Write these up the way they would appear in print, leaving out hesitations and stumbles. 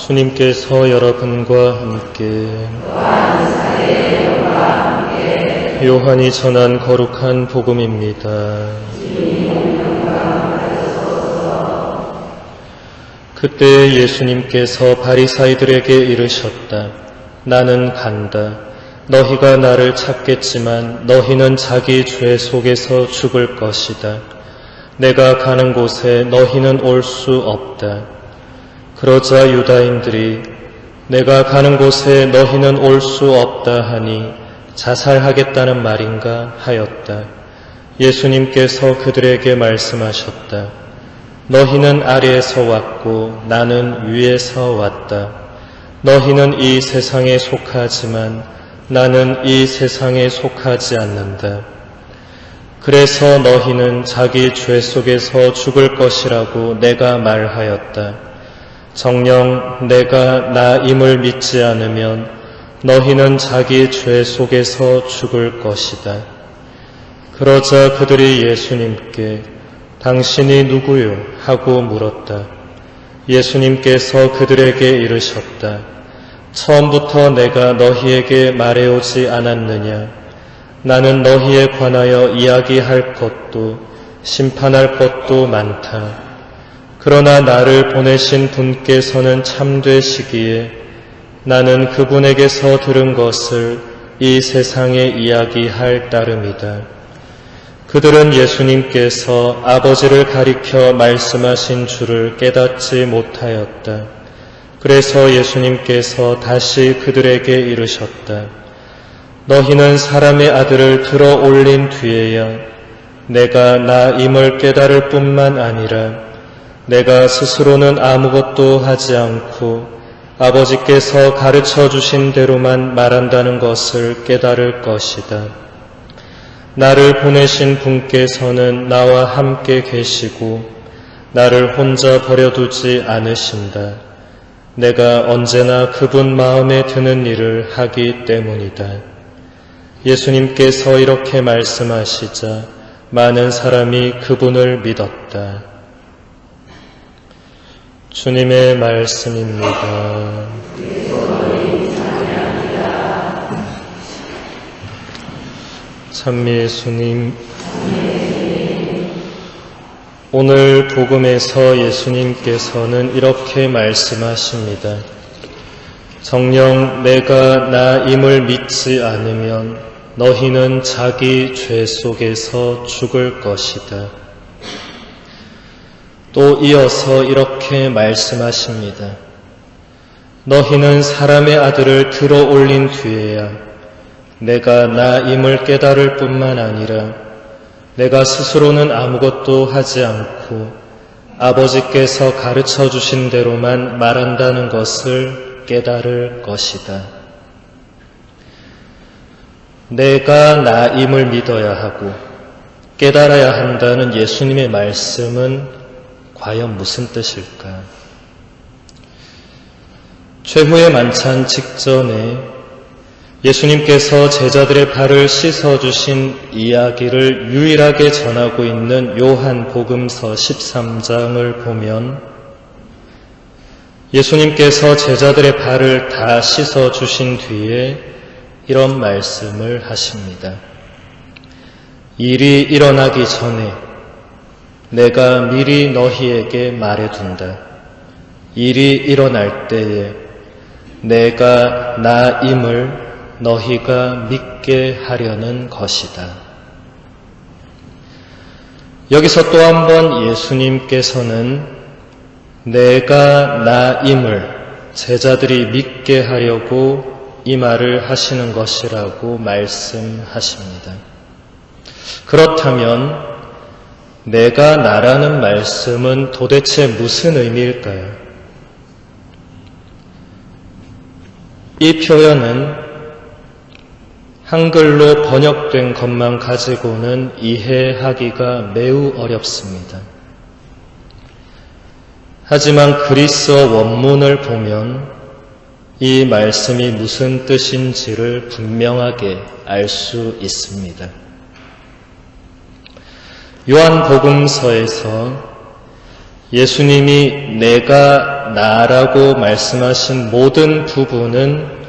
주님께서 여러분과 함께 요한이 전한 거룩한 복음입니다. 그때 예수님께서 바리사이들에게 이르셨다. 나는 간다. 너희가 나를 찾겠지만 너희는 자기 죄 속에서 죽을 것이다. 내가 가는 곳에 너희는 올 수 없다. 그러자 유다인들이 내가 가는 곳에 너희는 올 수 없다 하니 자살하겠다는 말인가 하였다. 예수님께서 그들에게 말씀하셨다. 너희는 아래에서 왔고 나는 위에서 왔다. 너희는 이 세상에 속하지만 나는 이 세상에 속하지 않는다. 그래서 너희는 자기 죄 속에서 죽을 것이라고 내가 말하였다. 정녕 내가 나임을 믿지 않으면 너희는 자기 죄 속에서 죽을 것이다. 그러자 그들이 예수님께 당신이 누구요? 하고 물었다. 예수님께서 그들에게 이르셨다. 처음부터 내가 너희에게 말해오지 않았느냐? 나는 너희에 관하여 이야기할 것도 심판할 것도 많다. 그러나 나를 보내신 분께서는 참되시기에 나는 그분에게서 들은 것을 이 세상에 이야기할 따름이다. 그들은 예수님께서 아버지를 가리켜 말씀하신 줄을 깨닫지 못하였다. 그래서 예수님께서 다시 그들에게 이르셨다. 너희는 사람의 아들을 들어 올린 뒤에야 내가 나임을 깨달을 뿐만 아니라 내가 스스로는 아무것도 하지 않고 아버지께서 가르쳐 주신 대로만 말한다는 것을 깨달을 것이다. 나를 보내신 분께서는 나와 함께 계시고 나를 혼자 버려두지 않으신다. 내가 언제나 그분 마음에 드는 일을 하기 때문이다. 예수님께서 이렇게 말씀하시자 많은 사람이 그분을 믿었다. 주님의 말씀입니다. 참 예수님, 오늘 복음에서 예수님께서는 이렇게 말씀하십니다. 정녕 내가 나임을 믿지 않으면 너희는 자기 죄 속에서 죽을 것이다. 또 이어서 이렇게 말씀하십니다. 너희는 사람의 아들을 들어 올린 뒤에야 내가 나임을 깨달을 뿐만 아니라 내가 스스로는 아무것도 하지 않고 아버지께서 가르쳐 주신 대로만 말한다는 것을 깨달을 것이다. 내가 나임을 믿어야 하고 깨달아야 한다는 예수님의 말씀은 과연 무슨 뜻일까? 최후의 만찬 직전에 예수님께서 제자들의 발을 씻어주신 이야기를 유일하게 전하고 있는 요한복음서 13장을 보면 예수님께서 제자들의 발을 다 씻어주신 뒤에 이런 말씀을 하십니다. 일이 일어나기 전에 내가 미리 너희에게 말해둔다. 일이 일어날 때에 내가 나임을 너희가 믿게 하려는 것이다. 여기서 또 한 번 예수님께서는 내가 나임을 제자들이 믿게 하려고 이 말을 하시는 것이라고 말씀하십니다. 그렇다면 내가 나라는 말씀은 도대체 무슨 의미일까요? 이 표현은 한글로 번역된 것만 가지고는 이해하기가 매우 어렵습니다. 하지만 그리스어 원문을 보면 이 말씀이 무슨 뜻인지를 분명하게 알 수 있습니다. 요한복음서에서 예수님이 내가 나라고 말씀하신 모든 부분은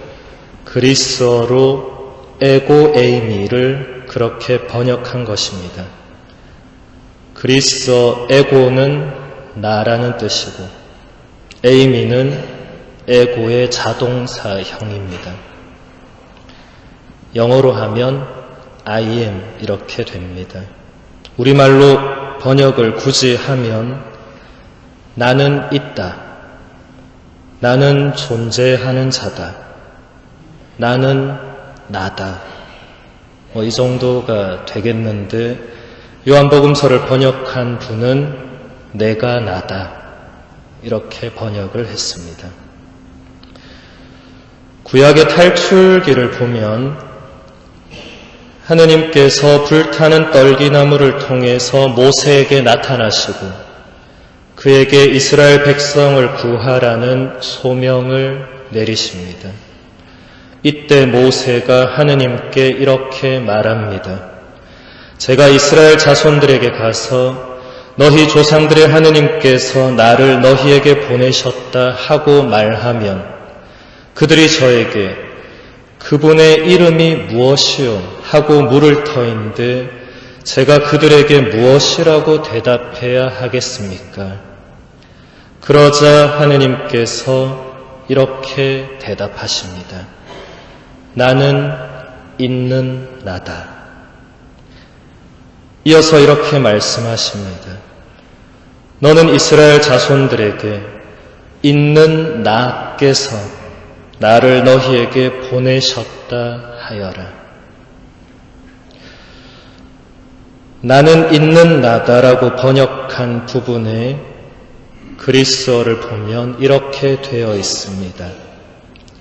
그리스어로 에고 에이미를 그렇게 번역한 것입니다. 그리스어 에고는 나라는 뜻이고 에이미는 에고의 자동사형입니다. 영어로 하면 I am 이렇게 됩니다. 우리말로 번역을 굳이 하면 나는 있다, 나는 존재하는 자다, 나는 나다, 이 정도가 되겠는데 요한복음서를 번역한 분은 내가 나다 이렇게 번역을 했습니다. 구약의 탈출기를 보면 하느님께서 불타는 떨기나무를 통해서 모세에게 나타나시고 그에게 이스라엘 백성을 구하라는 소명을 내리십니다. 이때 모세가 하느님께 이렇게 말합니다. 제가 이스라엘 자손들에게 가서 너희 조상들의 하느님께서 나를 너희에게 보내셨다 하고 말하면 그들이 저에게 그분의 이름이 무엇이요? 하고 물을 터인데 제가 그들에게 무엇이라고 대답해야 하겠습니까? 그러자 하느님께서 이렇게 대답하십니다. 나는 있는 나다. 이어서 이렇게 말씀하십니다. 너는 이스라엘 자손들에게 있는 나께서 나를 너희에게 보내셨다 하여라. 나는 있는 나다라고 번역한 부분에 그리스어를 보면 이렇게 되어 있습니다.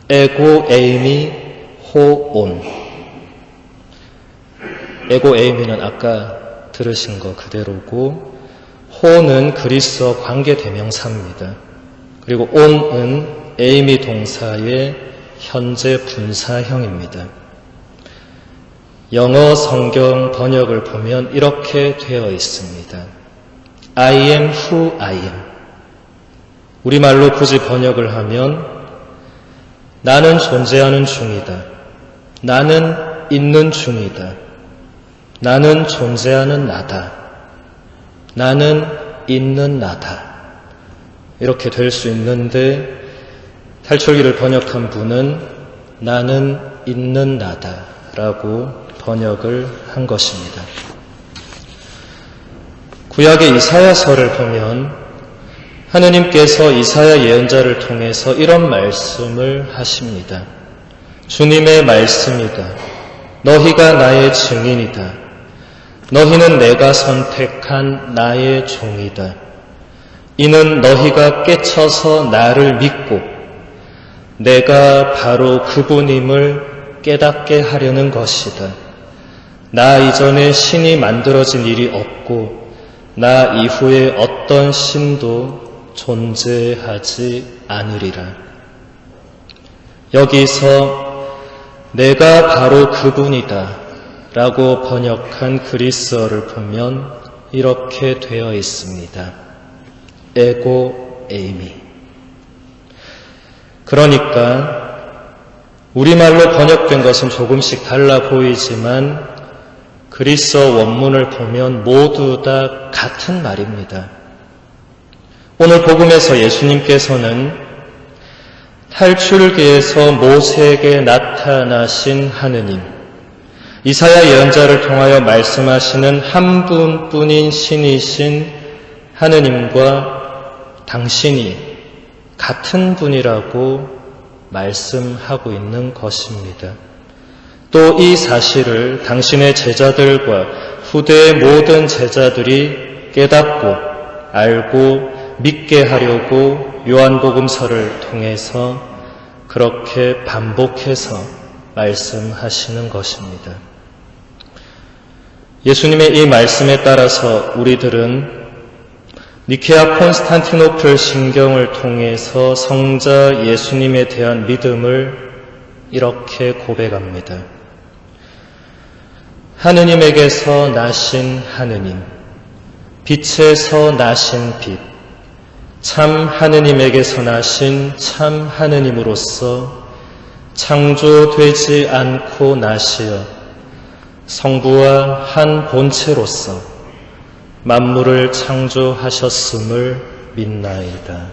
에고 에이미 호온. 에고 에이미는 아까 들으신 거 그대로고 호는 그리스어 관계대명사입니다. 그리고 온은 에이미 동사의 현재 분사형입니다. 영어 성경 번역을 보면 이렇게 되어 있습니다. I am who I am. 우리말로 굳이 번역을 하면 나는 존재하는 중이다. 나는 있는 중이다. 나는 존재하는 나다. 나는 있는 나다. 이렇게 될 수 있는데 탈출기를 번역한 분은 나는 있는 나다 라고 번역을 한 것입니다. 구약의 이사야서를 보면 하느님께서 이사야 예언자를 통해서 이런 말씀을 하십니다. 주님의 말씀이다. 너희가 나의 증인이다. 너희는 내가 선택한 나의 종이다. 이는 너희가 깨쳐서 나를 믿고 내가 바로 그분임을 깨닫게 하려는 것이다. 나 이전에 신이 만들어진 일이 없고 나 이후에 어떤 신도 존재하지 않으리라. 여기서 내가 바로 그분이다 라고 번역한 그리스어를 보면 이렇게 되어 있습니다. 에고 에이미. 그러니까 우리말로 번역된 것은 조금씩 달라 보이지만 그리스어 원문을 보면 모두 다 같은 말입니다. 오늘 복음에서 예수님께서는 탈출기에서 모세에게 나타나신 하느님, 이사야 예언자를 통하여 말씀하시는 한 분뿐인 신이신 하느님과 당신이 같은 분이라고 말씀하고 있는 것입니다. 또 이 사실을 당신의 제자들과 후대의 모든 제자들이 깨닫고 알고 믿게 하려고 요한복음서를 통해서 그렇게 반복해서 말씀하시는 것입니다. 예수님의 이 말씀에 따라서 우리들은 니케아 콘스탄티노플 신경을 통해서 성자 예수님에 대한 믿음을 이렇게 고백합니다. 하느님에게서 나신 하느님, 빛에서 나신 빛, 참 하느님에게서 나신 참 하느님으로서 창조되지 않고 나시어 성부와 한 본체로서 만물을 창조하셨음을 믿나이다.